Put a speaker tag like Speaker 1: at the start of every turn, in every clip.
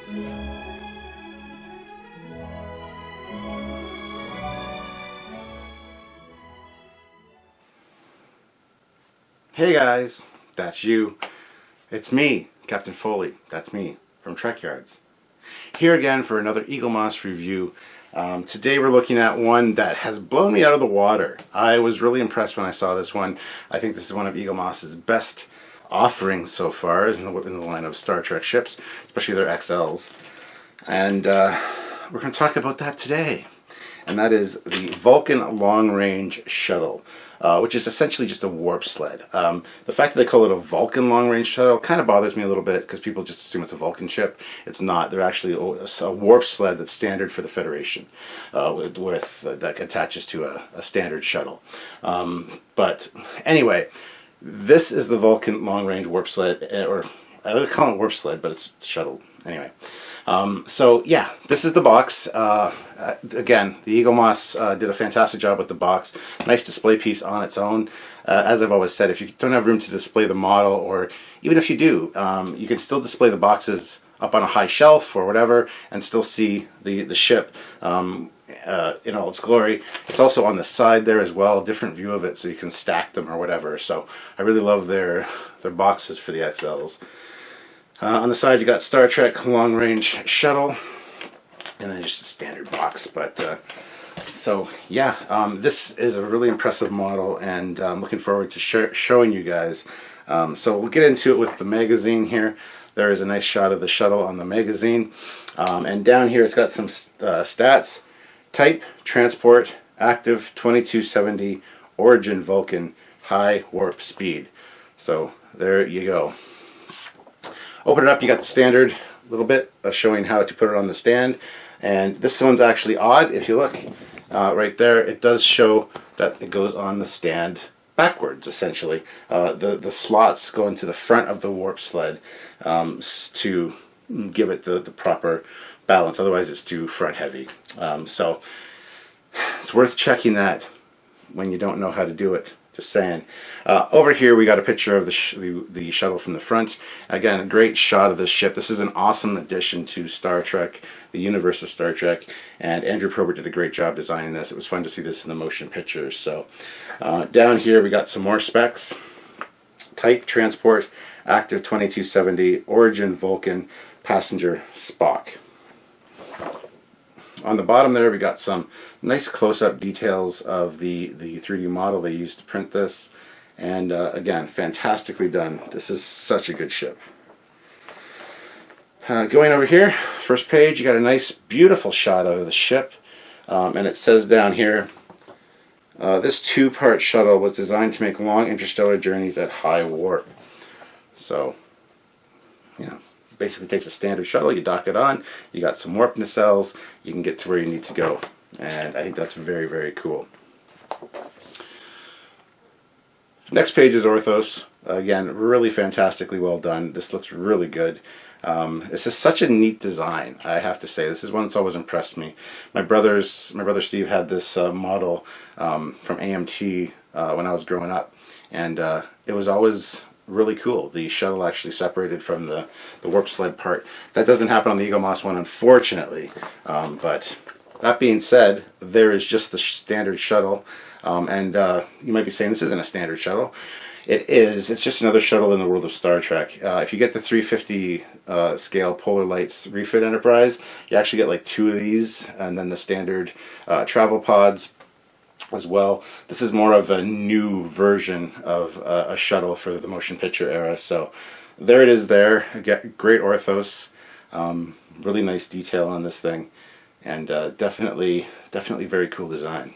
Speaker 1: Hey guys, that's you. It's me, Captain Foley. That's me from Trekyards. Here again for another Eaglemoss review. Today we're looking at one that has blown me out of the water. I was really impressed when I saw this one. I think this is one of Eaglemoss's best offerings so far in the line of Star Trek ships, especially their XLs. And we're going to talk about that today. And that is the Vulcan Long Range Shuttle, which is essentially just a warp sled. The fact that they call it a Vulcan Long Range Shuttle kind of bothers me a little bit because people just assume it's a Vulcan ship. It's not. They're actually a warp sled that's standard for the Federation, that attaches to a standard shuttle. But anyway, this is the Vulcan Long Range Warp Sled, or I would call it warp sled, but it's shuttle anyway. So yeah, this is the box. Again, the Eaglemoss did a fantastic job with the box. Nice display piece on its own. As I've always said, if you don't have room to display the model, or even if you do, you can still display the boxes up on a high shelf or whatever and still see the ship in all its glory. It's also on the side there as well, a different view of it, so you can stack them or whatever. So I really love their boxes for the XLs. On the side you got Star Trek Long Range Shuttle, and then just a standard box. But so yeah, this is a really impressive model, and I'm looking forward to showing you guys. So we'll get into it with the magazine here. There is a nice shot of the shuttle on the magazine, and down here it's got some stats: type, transport, active, 2270, origin Vulcan, high warp speed. So there you go. Open it up, you got the standard little bit showing how to put it on the stand. And this one's actually odd. If you look right there, it does show that it goes on the stand backwards, essentially. The slots go into the front of the warp sled to give it the proper balance. Otherwise, it's too front heavy. So it's worth checking that when you don't know how to do it. Just saying. Over here we got a picture of the shuttle from the front. Again, a great shot of this ship. This is an awesome addition to Star Trek, the universe of Star Trek, and Andrew Probert did a great job designing this. It was fun to see this in the motion pictures. So down here we got some more specs. Type, transport, active 2270, origin Vulcan, passenger Spock. On the bottom there we got some nice close-up details of the 3D model they used to print this, and again, fantastically done. This is such a good ship. Going over here, first page, you got a nice beautiful shot of the ship, and it says down here, this two-part shuttle was designed to make long interstellar journeys at high warp. So yeah, basically takes a standard shuttle, you dock it on, you got some warp nacelles, you can get to where you need to go. And I think that's very, very cool. Next page is Orthos. Again, really fantastically well done. This looks really good. This is such a neat design, I have to say. This is one that's always impressed me. My brother Steve had this model from AMT when I was growing up, and it was always really cool. The shuttle actually separated from the warp sled part. That doesn't happen on the Eaglemoss one, unfortunately. But that being said, there is just the standard shuttle. And you might be saying this isn't a standard shuttle. It is. It's just another shuttle in the world of Star Trek. If you get the 350 scale Polar Lights refit Enterprise, you actually get like 2 of these, and then the standard travel pods as well. This is more of a new version of a shuttle for the motion picture era. So there it is there. Great orthos. Really nice detail on this thing. And definitely very cool design.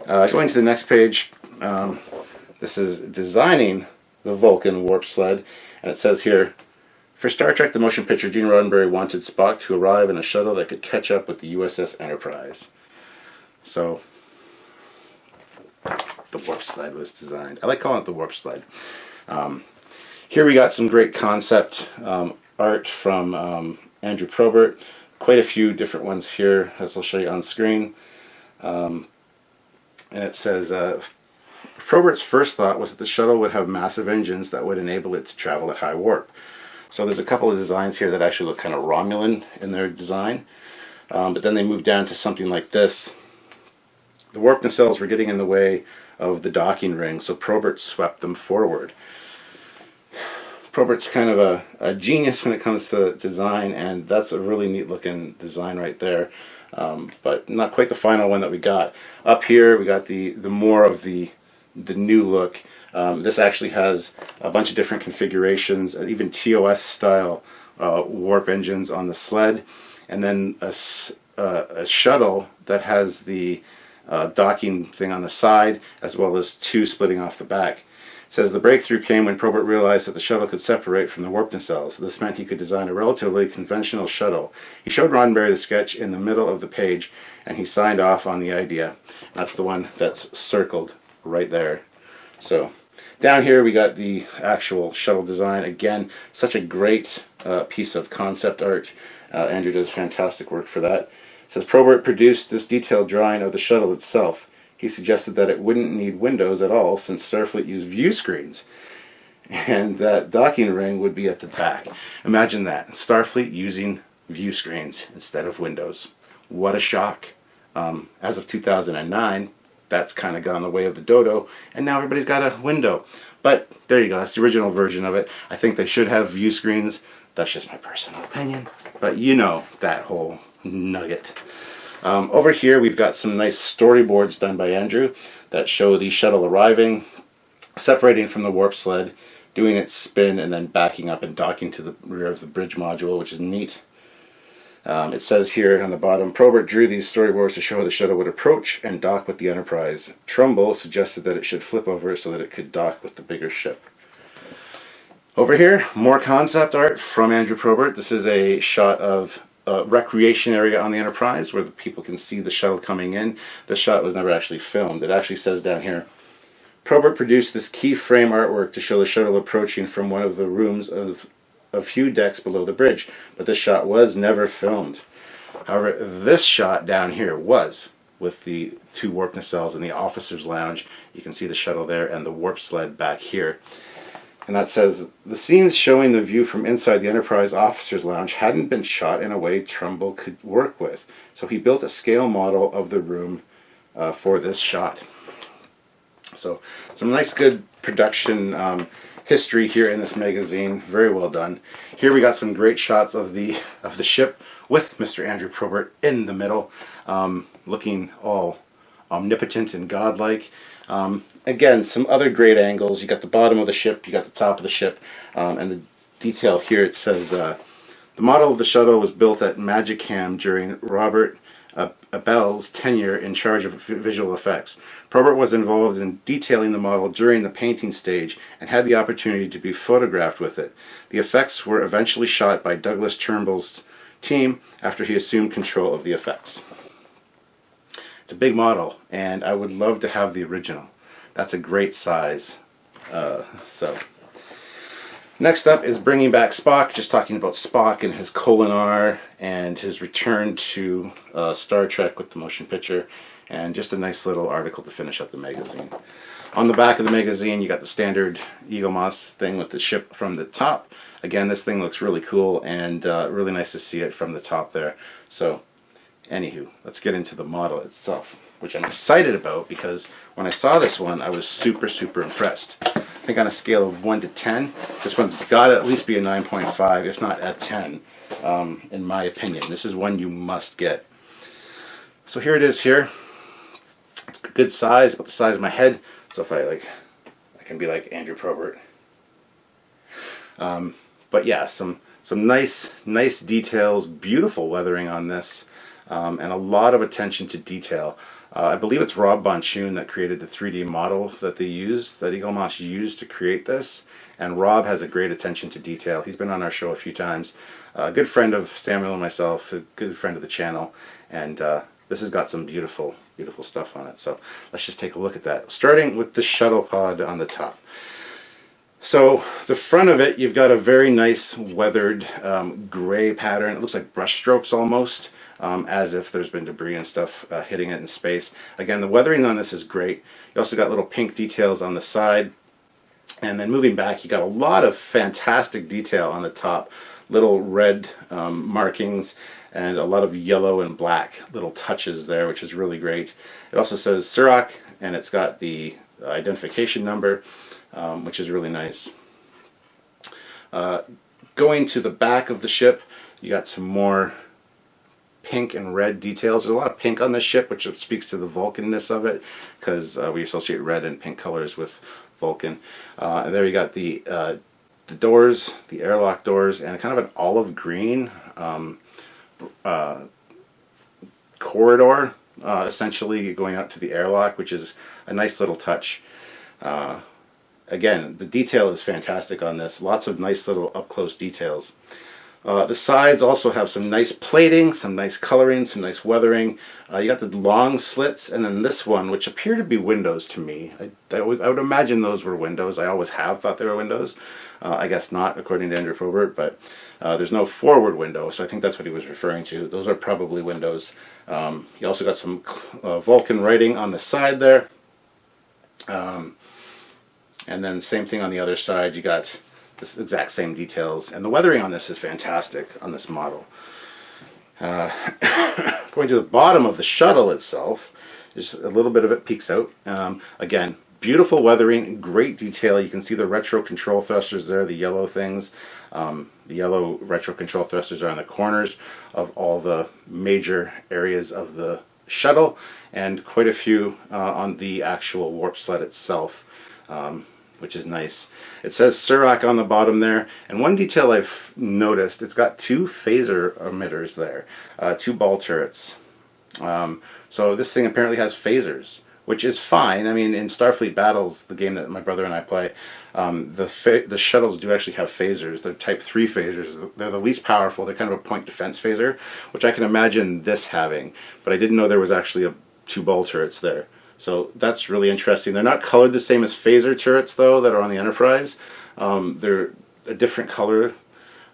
Speaker 1: Going to the next page, this is designing the Vulcan warp sled. And it says here, for Star Trek the Motion Picture, Gene Roddenberry wanted Spock to arrive in a shuttle that could catch up with the USS Enterprise. So the warp sled was designed. I like calling it the warp sled. Here we got some great concept art from Andrew Probert. Quite a few different ones here, as I'll show you on screen. And it says, Probert's first thought was that the shuttle would have massive engines that would enable it to travel at high warp. So there's a couple of designs here that actually look kind of Romulan in their design, but then they moved down to something like this. The warp nacelles were getting in the way of the docking ring, so Probert swept them forward. Probert's kind of a genius when it comes to design, and that's a really neat looking design right there, but not quite the final one that we got. Up here we got the more of the new look. This actually has a bunch of different configurations, even TOS style warp engines on the sled, and then a shuttle that has the docking thing on the side, as well as two splitting off the back. It says the breakthrough came when Probert realized that the shuttle could separate from the warp nacelles. This meant he could design a relatively conventional shuttle. He showed Roddenberry the sketch in the middle of the page, and he signed off on the idea. That's the one that's circled right there. So down here we got the actual shuttle design. Again, such a great piece of concept art. Andrew does fantastic work for that. It says Probert produced this detailed drawing of the shuttle itself. He suggested that it wouldn't need windows at all since Starfleet used view screens, and that docking ring would be at the back. Imagine that, Starfleet using view screens instead of windows. What a shock. As of 2009, that's kind of gone the way of the dodo, and now everybody's got a window. But there you go, that's the original version of it. I think they should have view screens. That's just my personal opinion, but you know that whole nugget. Over here we've got some nice storyboards done by Andrew that show the shuttle arriving, separating from the warp sled, doing its spin, and then backing up and docking to the rear of the bridge module, which is neat. It says here on the bottom, Probert drew these storyboards to show how the shuttle would approach and dock with the Enterprise. Trumbull suggested that it should flip over so that it could dock with the bigger ship. Over here, more concept art from Andrew Probert. This is a shot of a recreation area on the Enterprise where the people can see the shuttle coming in. This shot was never actually filmed. It actually says down here, Probert produced this key frame artwork to show the shuttle approaching from one of the rooms of a few decks below the bridge, but this shot was never filmed. However, this shot down here was, with the two warp nacelles in the officer's lounge. You can see the shuttle there and the warp sled back here. And that says, the scenes showing the view from inside the Enterprise officer's lounge hadn't been shot in a way Trumbull could work with, so he built a scale model of the room for this shot. So some nice good production history here in this magazine. Very well done. Here we got some great shots of the ship with Mr. Andrew Probert in the middle, looking all omnipotent and godlike. Again, some other great angles. You got the bottom of the ship, you got the top of the ship, and the detail here, it says, the model of the shuttle was built at Magicam during Robert Abell's tenure in charge of visual effects. Probert was involved in detailing the model during the painting stage and had the opportunity to be photographed with it. The effects were eventually shot by Douglas Turnbull's team after he assumed control of the effects. It's a big model, and I would love to have the original. That's a great size. Next up is bringing back Spock, just talking about Spock and his Kolinahr and his return to Star Trek with the motion picture, and just a nice little article to finish up the magazine. On the back of the magazine you got the standard Eaglemoss thing with the ship from the top. Again, this thing looks really cool and really nice to see it from the top there. So anywho, let's get into the model itself, which I'm excited about because when I saw this one I was super impressed. I think on a scale of 1 to 10, this one's got to at least be a 9.5, if not a 10, in my opinion. This is one you must get. So here it is here. It's a good size, about the size of my head. So if I can be like Andrew Probert. But yeah, some nice details, beautiful weathering on this, and a lot of attention to detail. I believe it's Rob Bonchoon that created the 3D model that they used, that Eaglemoss used to create this. And Rob has a great attention to detail. He's been on our show a few times. A good friend of Samuel and myself, a good friend of the channel. And this has got some beautiful stuff on it. So let's just take a look at that. Starting with the shuttle pod on the top. So the front of it, you've got a very nice weathered gray pattern. It looks like brush strokes almost. As if there's been debris and stuff hitting it in space. Again, the weathering on this is great. You also got little pink details on the side. And then moving back, you got a lot of fantastic detail on the top. Little red markings and a lot of yellow and black little touches there, which is really great. It also says Surak, and it's got the identification number, which is really nice. Going to the back of the ship, you got some more pink and red details. There's a lot of pink on this ship, which speaks to the Vulcanness of it, because we associate red and pink colors with Vulcan. And there you got the doors, the airlock doors, and kind of an olive green corridor, essentially going up to the airlock, which is a nice little touch. Again, the detail is fantastic on this. Lots of nice little up-close details. The sides also have some nice plating, some nice coloring, some nice weathering. You got the long slits, and then this one, which appear to be windows to me. I would imagine those were windows. I always have thought they were windows. I guess not, according to Andrew Probert, but there's no forward window, so I think that's what he was referring to. Those are probably windows. You also got some Vulcan writing on the side there. And then same thing on the other side. You got this exact same details, and the weathering on this is fantastic on this model. Going to the bottom of the shuttle itself, just a little bit of it peeks out. Again, beautiful weathering, great detail. You can see the retro control thrusters there, the yellow things. The yellow retro control thrusters are on the corners of all the major areas of the shuttle, and quite a few on the actual warp sled itself. Which is nice. It says Surak on the bottom there, and one detail I've noticed, it's got two phaser emitters there, two ball turrets. So this thing apparently has phasers, which is fine. I mean, in Starfleet Battles, the game that my brother and I play, the shuttles do actually have phasers. They're Type 3 phasers. They're the least powerful. They're kind of a point defense phaser, which I can imagine this having, but I didn't know there was actually two ball turrets there. So that's really interesting. They're not colored the same as phaser turrets, though, that are on the Enterprise. They're a different color,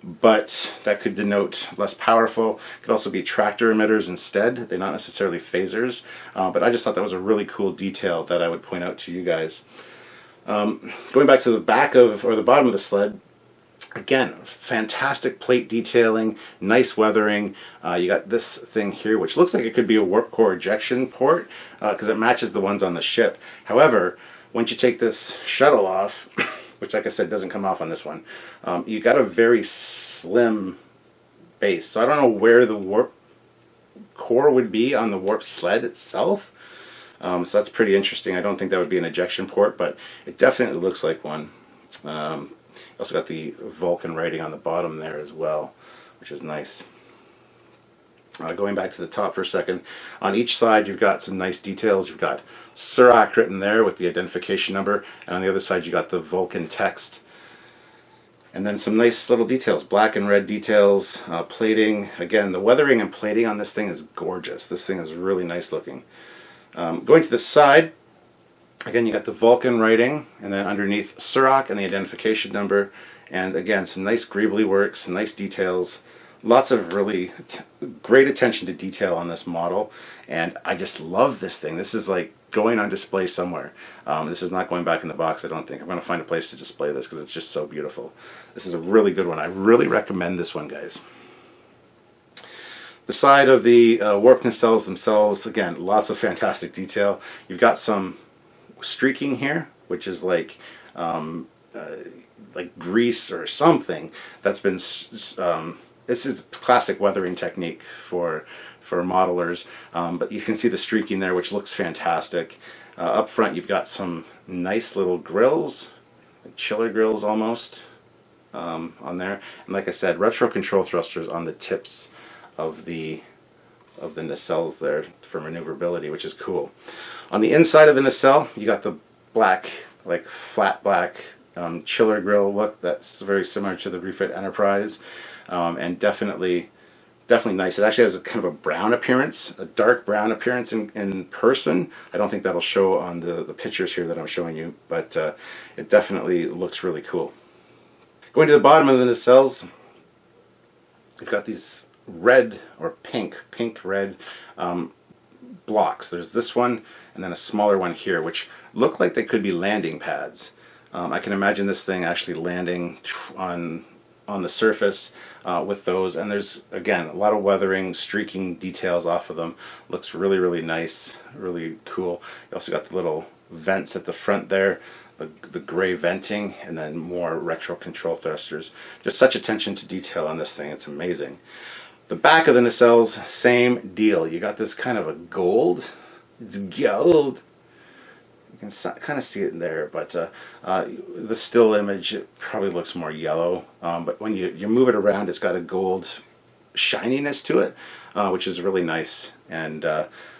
Speaker 1: but that could denote less powerful. Could also be tractor emitters instead. They're not necessarily phasers, but I just thought that was a really cool detail that I would point out to you guys. Going back to the back of, or the bottom of the sled, again, fantastic plate detailing, nice weathering. You got this thing here, which looks like it could be a warp core ejection port, because it matches the ones on the ship. However, once you take this shuttle off, which like I said doesn't come off on this one, you got a very slim base. So I don't know where the warp core would be on the warp sled itself. So that's pretty interesting. I don't think that would be an ejection port, but it definitely looks like one. Also got the Vulcan writing on the bottom there as well, which is nice. Going back to the top for a second, on each side you've got some nice details. You've got Surak written there with the identification number, and on the other side you got the Vulcan text. And then some nice little details, black and red details, plating. Again, the weathering and plating on this thing is gorgeous. This thing is really nice looking. Going to the side, again, you got the Vulcan writing, and then underneath Surak and the identification number, and again, some nice greebly work, some nice details, lots of really great attention to detail on this model, and I just love this thing. This is like going on display somewhere. This is not going back in the box, I don't think. I'm going to find a place to display this because it's just so beautiful. This is a really good one. I really recommend this one, guys. The side of the warp nacelles themselves, again, lots of fantastic detail. You've got some streaking here, which is like grease or something that's been this is classic weathering technique for modelers, but you can see the streaking there, which looks fantastic. Up front you've got some nice little grills, like chiller grills almost, on there, and like I said, retro control thrusters on the tips of the nacelles there for maneuverability, which is cool. On the inside of the nacelle, you got the black, like flat black chiller grill look that's very similar to the refit Enterprise, and definitely nice. It actually has a kind of a brown appearance, a dark brown appearance in person. I don't think that'll show on the pictures here that I'm showing you, but it definitely looks really cool. Going to the bottom of the nacelles, you've got these red or pink red blocks. There's this one and then a smaller one here, which look like they could be landing pads. I can imagine this thing actually landing on the surface with those, and there's again a lot of weathering, streaking details off of them. Looks really, really nice, really cool. You also got the little vents at the front there, the gray venting, and then more retro control thrusters. Just such attention to detail on this thing, it's amazing. The back of the nacelles, same deal. You got this kind of a gold. It's gold. You can kind of see it in there, but the still image, it probably looks more yellow. But when you move it around, it's got a gold shininess to it, which is really nice. And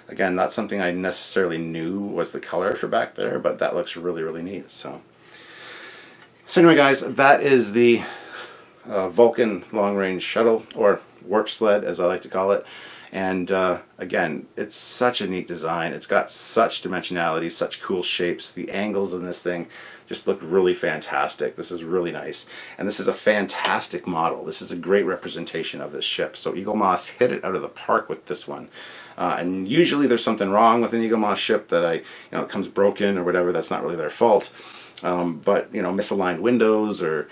Speaker 1: again, not something I necessarily knew was the color for back there, but that looks really, really neat. So anyway, guys, that is the Vulcan long-range shuttle, or warp sled, as I like to call it. And again, it's such a neat design. It's got such dimensionality, such cool shapes. The angles in this thing just look really fantastic. This is really nice. And this is a fantastic model. This is a great representation of this ship. So Eaglemoss hit it out of the park with this one. And usually there's something wrong with an Eaglemoss ship that it comes broken or whatever. That's not really their fault. But misaligned windows, or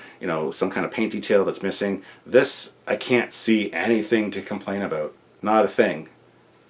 Speaker 1: some kind of paint detail that's missing. This, I can't see anything to complain about. Not a thing.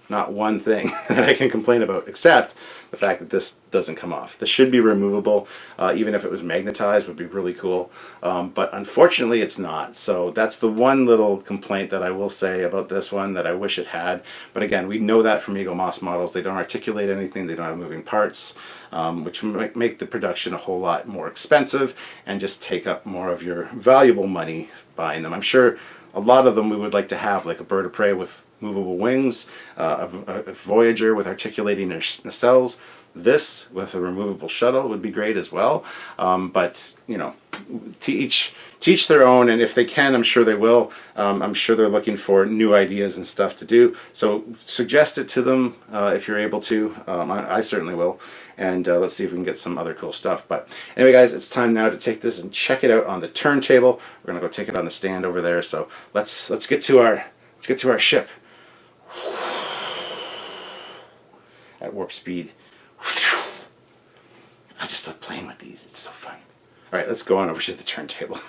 Speaker 1: Not one thing that I can complain about, except the fact that this doesn't come off. This should be removable. Even if it was magnetized, would be really cool. But unfortunately, it's not. So that's the one little complaint that I will say about this one that I wish it had. But again, we know that from Eaglemoss models. They don't articulate anything. They don't have moving parts, which make the production a whole lot more expensive and just take up more of your valuable money buying them. I'm sure a lot of them we would like to have, like a bird of prey with movable wings, a Voyager with articulating nacelles. This with a removable shuttle would be great as well. But to each their own, and if they can, I'm sure they will. I'm sure they're looking for new ideas and stuff to do. So suggest it to them if you're able to. I certainly will. And let's see if we can get some other cool stuff. But anyway, guys, it's time now to take this and check it out on the turntable. We're gonna go take it on the stand over there. So let's get to our ship at warp speed. I just love playing with these. It's so fun. All right, let's go on over to the turntable.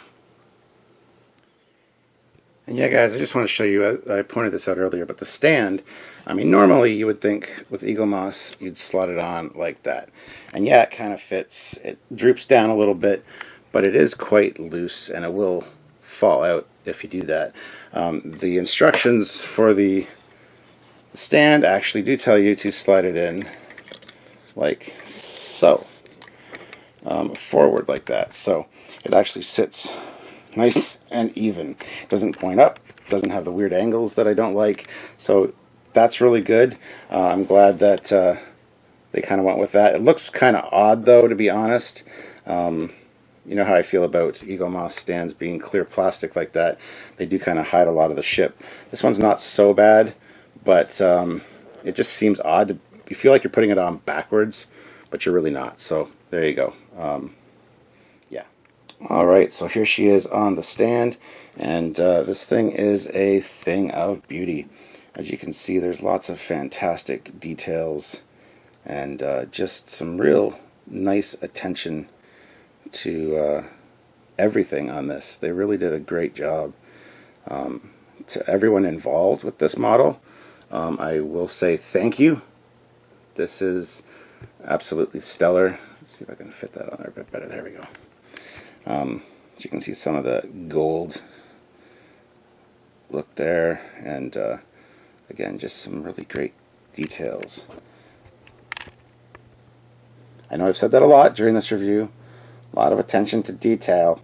Speaker 1: And yeah, guys, I just want to show you, I pointed this out earlier, but the stand, I mean, normally you would think with Eaglemoss, you'd slot it on like that. And yeah, it kind of fits. It droops down a little bit, but it is quite loose, and it will fall out if you do that. The instructions for the stand actually do tell you to slide it in like so, forward like that. So it actually sits nice and even. It doesn't point up, doesn't have the weird angles that I don't like. So that's really good. I'm glad that they kind of went with that. It looks kind of odd though, to be honest. You know how I feel about Eaglemoss stands being clear plastic like that. They do kind of hide a lot of the ship. This one's not so bad, but it just seems odd. You feel like you're putting it on backwards, but you're really not. So there you go. Yeah. Alright, so here she is on the stand, and this thing is a thing of beauty. As you can see, there's lots of fantastic details and just some real nice attention to everything on this. They really did a great job. To everyone involved with this model, I will say thank you. This is absolutely stellar. Let's see if I can fit that on there a bit better. There we go. So you can see some of the gold look there, and again, just some really great details. I know I've said that a lot during this review, a lot of attention to detail,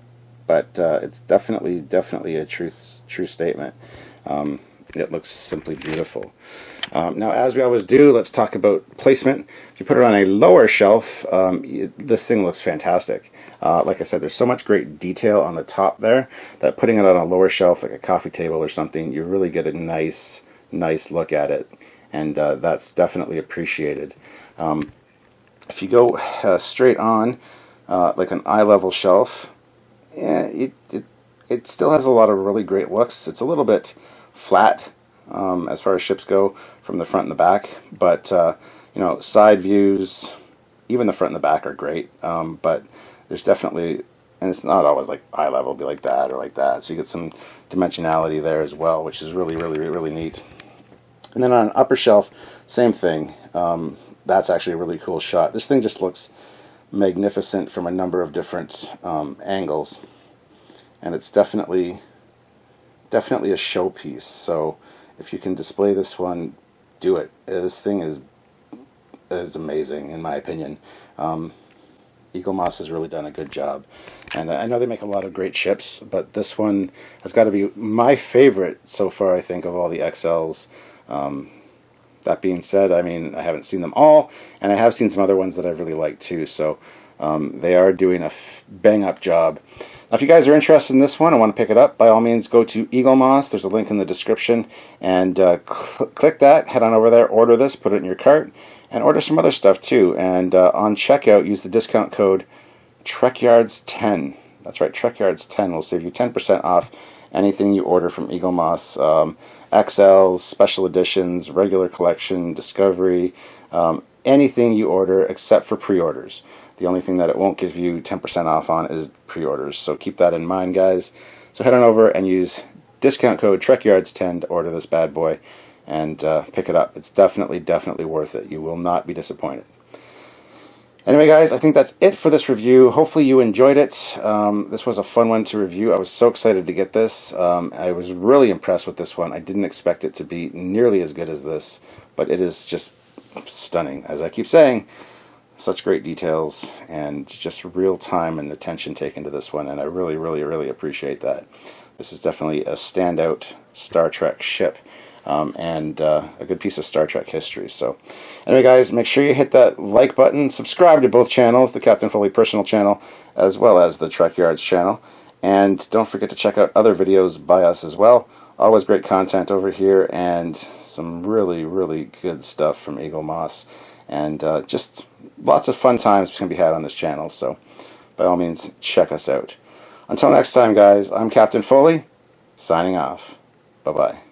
Speaker 1: but it's definitely a true statement. It looks simply beautiful. Now, as we always do, let's talk about placement. If you put it on a lower shelf, this thing looks fantastic. Like I said, there's so much great detail on the top there that putting it on a lower shelf, like a coffee table or something, you really get a nice look at it, and that's definitely appreciated. If you go straight on, like an eye-level shelf, yeah, it still has a lot of really great looks. It's a little bit flat as far as ships go from the front and the back, but side views, even the front and the back are great, but there's definitely, and it's not always like eye level, it'll be like that or like that. So you get some dimensionality there as well, which is really, really, really neat. And then on an upper shelf, same thing. That's actually a really cool shot. This thing just looks magnificent from a number of different angles, and it's definitely a showpiece. So if you can display this one, do it. This thing is amazing in my opinion. Eaglemoss has really done a good job, and I know they make a lot of great ships, but this one has got to be my favorite so far, I think, of all the XLs. That being said, I mean, I haven't seen them all, and I have seen some other ones that I've really liked too, so they are doing a bang-up job. Now, if you guys are interested in this one and want to pick it up, by all means, go to Eaglemoss. There's a link in the description, and click that, head on over there, order this, put it in your cart, and order some other stuff too. And on checkout, use the discount code Trekyards10. That's right, Trekyards10 will save you 10% off anything you order from Eaglemoss. XLs, special editions, regular collection, discovery, anything you order except for pre-orders. The only thing that it won't give you 10% off on is pre-orders. So keep that in mind, guys. So head on over and use discount code Trekyards10 to order this bad boy and pick it up. It's definitely worth it. You will not be disappointed. Anyway, guys, I think that's it for this review. Hopefully you enjoyed it. This was a fun one to review. I was so excited to get this. I was really impressed with this one. I didn't expect it to be nearly as good as this, but it is just stunning. As I keep saying, such great details and just real time and attention taken to this one, and I really appreciate that. This is definitely a standout Star Trek ship. And a good piece of Star Trek history. So anyway, guys, make sure you hit that like button, subscribe to both channels, the Captain Foley personal channel as well as the Trekyards channel, and don't forget to check out other videos by us as well. Always great content over here, and some really good stuff from Eaglemoss, and just lots of fun times can be had on this channel. So by all means, check us out. Until next time, guys, I'm Captain Foley, signing off. Bye-bye.